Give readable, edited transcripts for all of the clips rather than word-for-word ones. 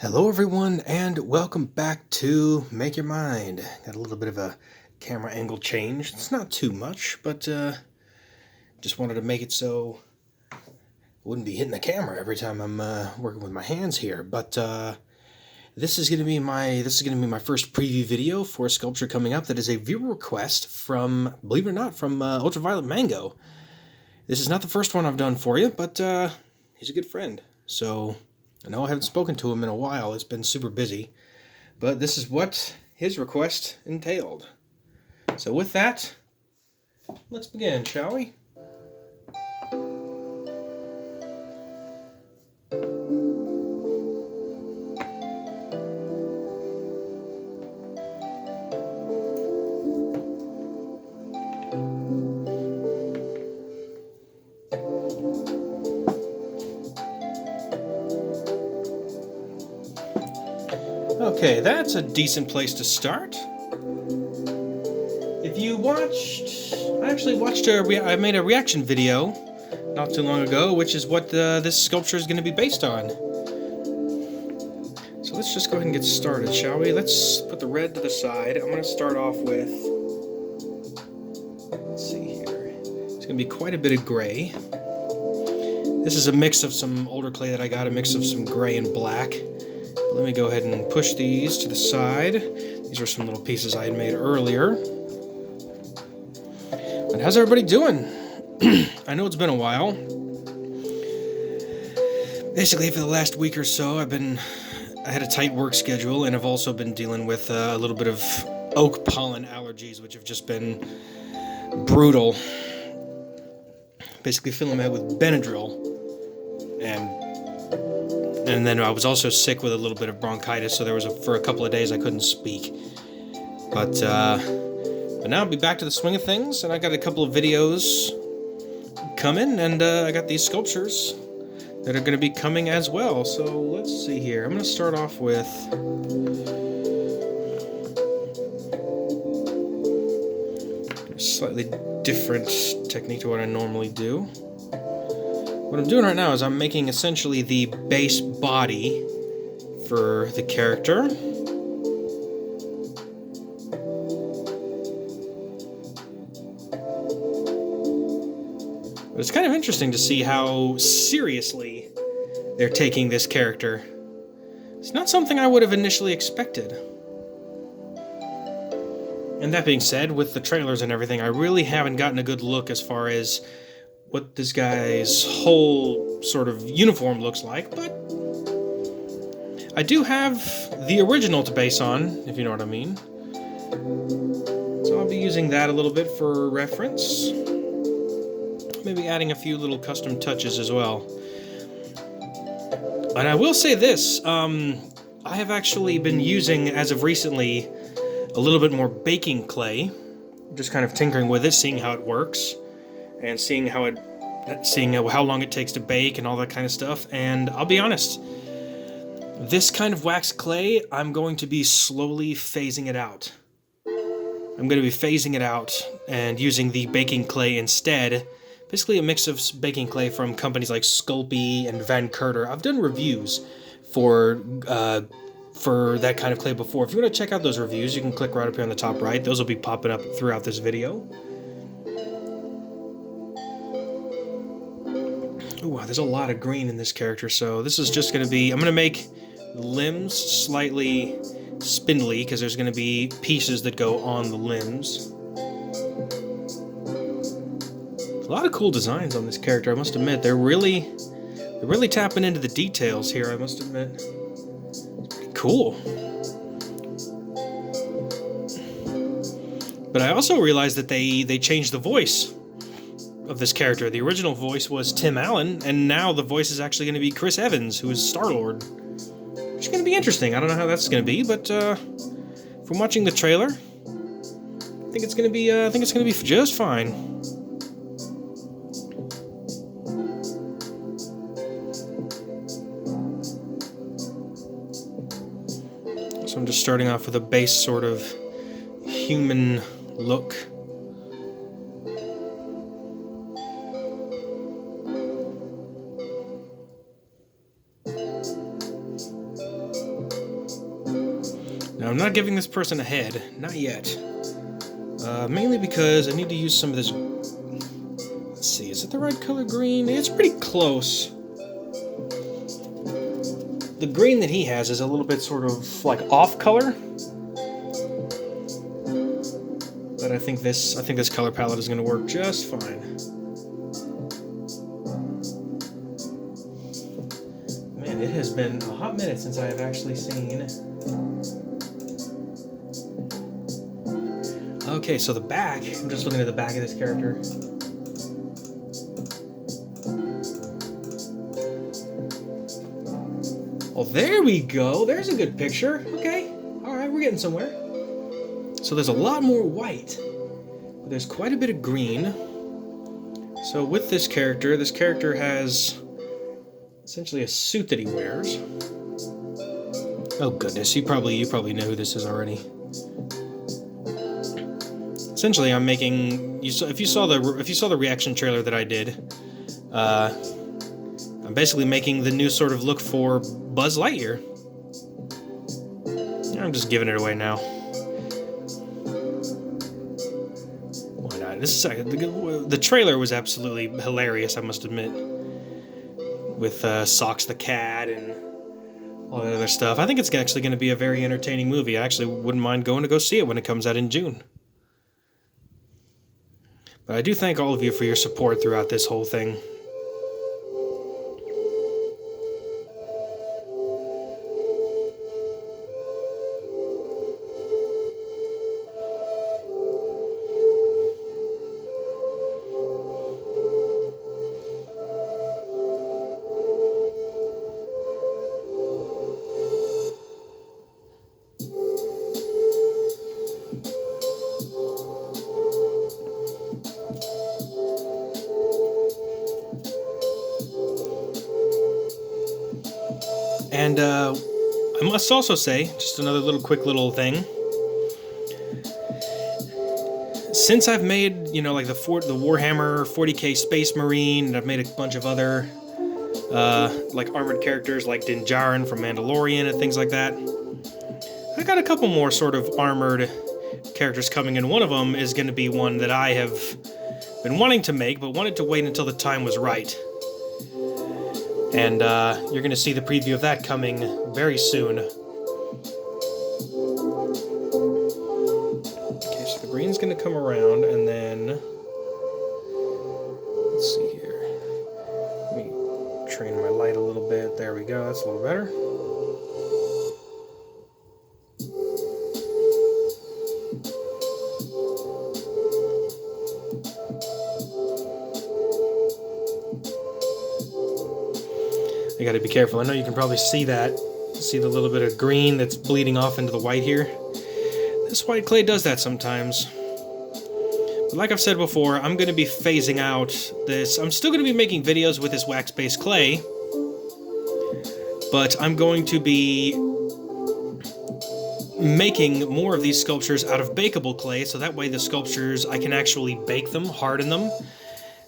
Hello, everyone, and welcome back to Make Your Mind. Got a little bit of a camera angle change. It's not too much, but just wanted to make it so I wouldn't be hitting the camera every time I'm working with my hands here. But this is gonna be my first preview video for a sculpture coming up that is a viewer request from, believe it or not, from Ultraviolet Mango. This is not the first one I've done for you, but he's a good friend, so. I know I haven't spoken to him in a while, it's been super busy, but this is what his request entailed. So with that, let's begin, shall we? Okay, that's a decent place to start. If you watched, I made a reaction video not too long ago, which is what this sculpture is going to be based on. So let's just go ahead and get started, shall we? Let's put the red to the side. I'm going to start off with, let's see here, it's going to be quite a bit of gray. This is a mix of some older clay that I got, a mix of some gray and black. Let me go ahead and push these to the side. These are some little pieces I had made earlier. But how's everybody doing? I know it's been a while. Basically, for the last week or so, I had a tight work schedule, and I've also been dealing with a little bit of oak pollen allergies, which have just been brutal. Basically, filling my head with Benadryl, and then I was also sick with a little bit of bronchitis, so for a couple of days I couldn't speak. But now I'll be back to the swing of things, and I got a couple of videos coming, and I got these sculptures that are going to be coming as well. So let's see here. I'm going to start off with a slightly different technique to what I normally do. What I'm doing right now is I'm making essentially the base body for the character. But it's kind of interesting to see how seriously they're taking this character. It's not something I would have initially expected. And that being said, with the trailers and everything, I really haven't gotten a good look as far as what this guy's whole sort of uniform looks like, but I do have the original to base on, if you know what I mean. So I'll be using that a little bit for reference. Maybe adding a few little custom touches as well. And I will say this, I have actually been using, as of recently, a little bit more baking clay. Just kind of tinkering with it, seeing how it works. And seeing how long it takes to bake and all that kind of stuff. And I'll be honest, this kind of wax clay, I'm going to be slowly phasing it out. I'm going to be phasing it out and using the baking clay instead. Basically a mix of baking clay from companies like Sculpey and Van Curter. I've done reviews for that kind of clay before. If you want to check out those reviews, you can click right up here on the top right. Those will be popping up throughout this video. Oh wow, there's a lot of green in this character, so this is just going to be, I'm going to make limbs slightly spindly, because there's going to be pieces that go on the limbs. A lot of cool designs on this character, I must admit. They're really tapping into the details here, I must admit. It's pretty cool. But I also realized that they changed the voice of this character. The original voice was Tim Allen, and now the voice is actually going to be Chris Evans, who is Star-Lord. Which is going to be interesting. I don't know how that's going to be, but from watching the trailer, I think it's going to be just fine. So I'm just starting off with a base sort of human look. Now, I'm not giving this person a head. Not yet. Mainly because I need to use some of this... Let's see, is it the right color green? It's pretty close. The green that he has is a little bit sort of like off color. But I think this color palette is going to work just fine. Man, it has been a hot minute since I have actually seen... Okay, so the back, I'm just looking at the back of this character. Oh, there we go. There's a good picture. Okay. All right, we're getting somewhere. So there's a lot more white, but there's quite a bit of green. So with this character has essentially a suit that he wears. Oh goodness, you probably know who this is already. Essentially, I'm making. If you saw the reaction trailer that I did, I'm basically making the new sort of look for Buzz Lightyear. I'm just giving it away now. Why not? The trailer was absolutely hilarious, I must admit. With Socks the cat and all that other stuff. I think it's actually going to be a very entertaining movie. I actually wouldn't mind going to go see it when it comes out in June. But I do thank all of you for your support throughout this whole thing. And I must also say, just another quick little thing. Since I've made, like the Warhammer 40k Space Marine, and I've made a bunch of other like armored characters like Din Djarin from Mandalorian and things like that, I got a couple more sort of armored characters coming in. One of them is going to be one that I have been wanting to make, but wanted to wait until the time was right. And you're going to see the preview of that coming very soon. Okay, so the green's going to come around, and then... Let's see here. Let me train my light a little bit. There we go, that's a little better. I gotta be careful. I know you can probably see that. See the little bit of green that's bleeding off into the white here? This white clay does that sometimes. But like I've said before, I'm gonna be phasing out this. I'm still gonna be making videos with this wax-based clay, but I'm going to be making more of these sculptures out of bakeable clay, so that way the sculptures, I can actually bake them, harden them,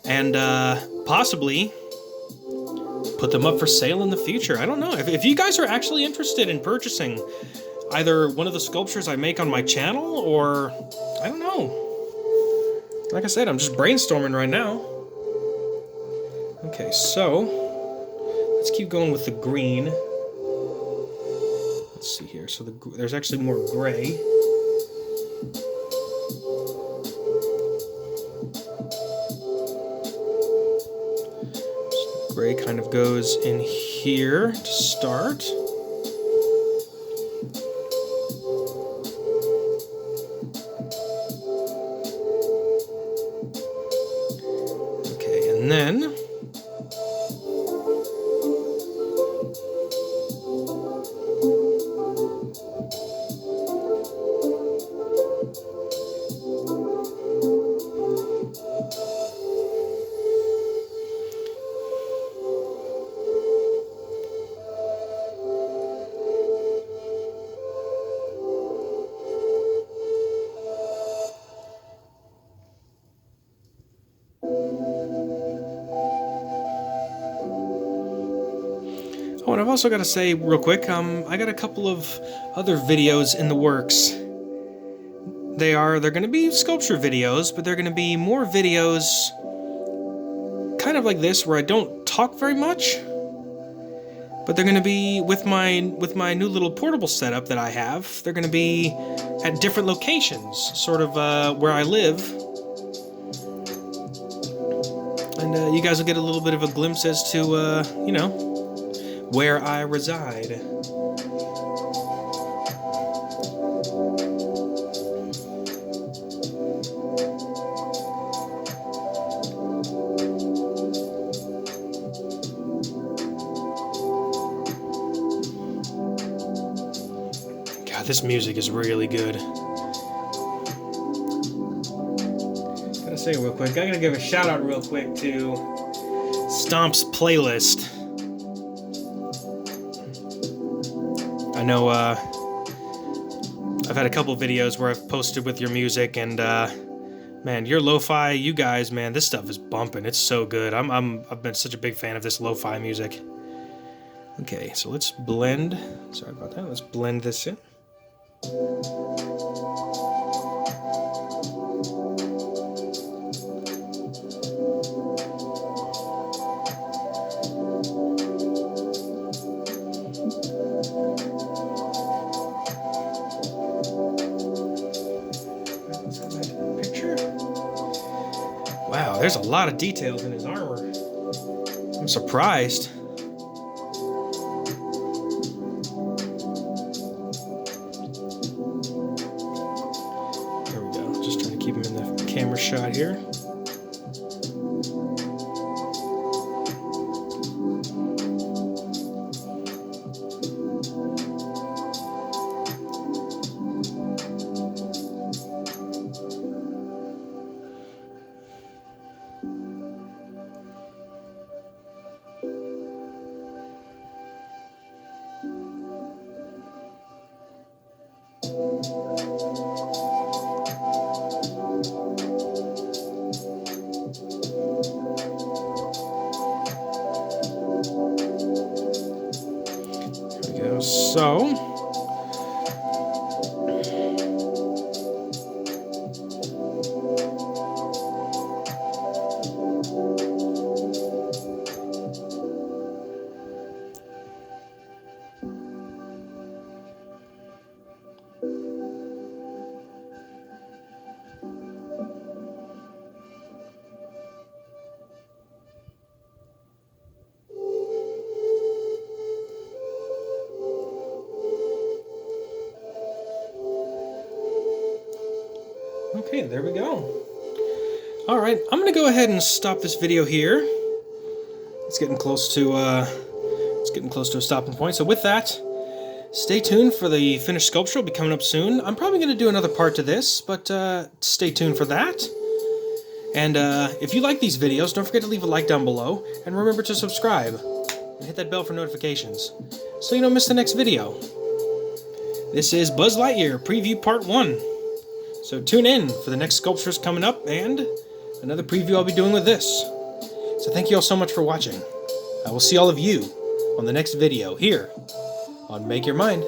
and possibly put them up for sale in the future. I don't know. If you guys are actually interested in purchasing either one of the sculptures I make on my channel, or I don't know. Like I said, I'm just brainstorming right now. Okay, so let's keep going with the green. Let's see here. So there's actually more gray. Gray kind of goes in here to start. Okay, and then also got to say real quick, I got a couple of other videos in the works. They're going to be sculpture videos, but they're going to be more videos kind of like this, where I don't talk very much. But they're going to be with my new little portable setup that I have. They're going to be at different locations, sort of where I live. And you guys will get a little bit of a glimpse as to, you know, where I reside. God, this music is really good. Gotta say real quick, I gotta give a shout out real quick to Stomp's playlist. I know I've had a couple videos where I've posted with your music, and man, your lo-fi, you guys, man, this stuff is bumping. It's so good. I've been such a big fan of this lo-fi music. Okay, so let's blend. Sorry about that. Let's blend this in. Wow, there's a lot of details in his armor. I'm surprised. There we go. Just trying to keep him in the camera shot here. So, okay, there we go. Alright, I'm going to go ahead and stop this video here. It's getting close to a stopping point. So with that, stay tuned for the finished sculpture. It'll be coming up soon. I'm probably going to do another part to this, but stay tuned for that. And if you like these videos, don't forget to leave a like down below, and remember to subscribe and hit that bell for notifications so you don't miss the next video. This is Buzz Lightyear Preview Part 1. So tune in for the next sculptures coming up and another preview I'll be doing with this. So thank you all so much for watching. I will see all of you on the next video here on Make Your Mind.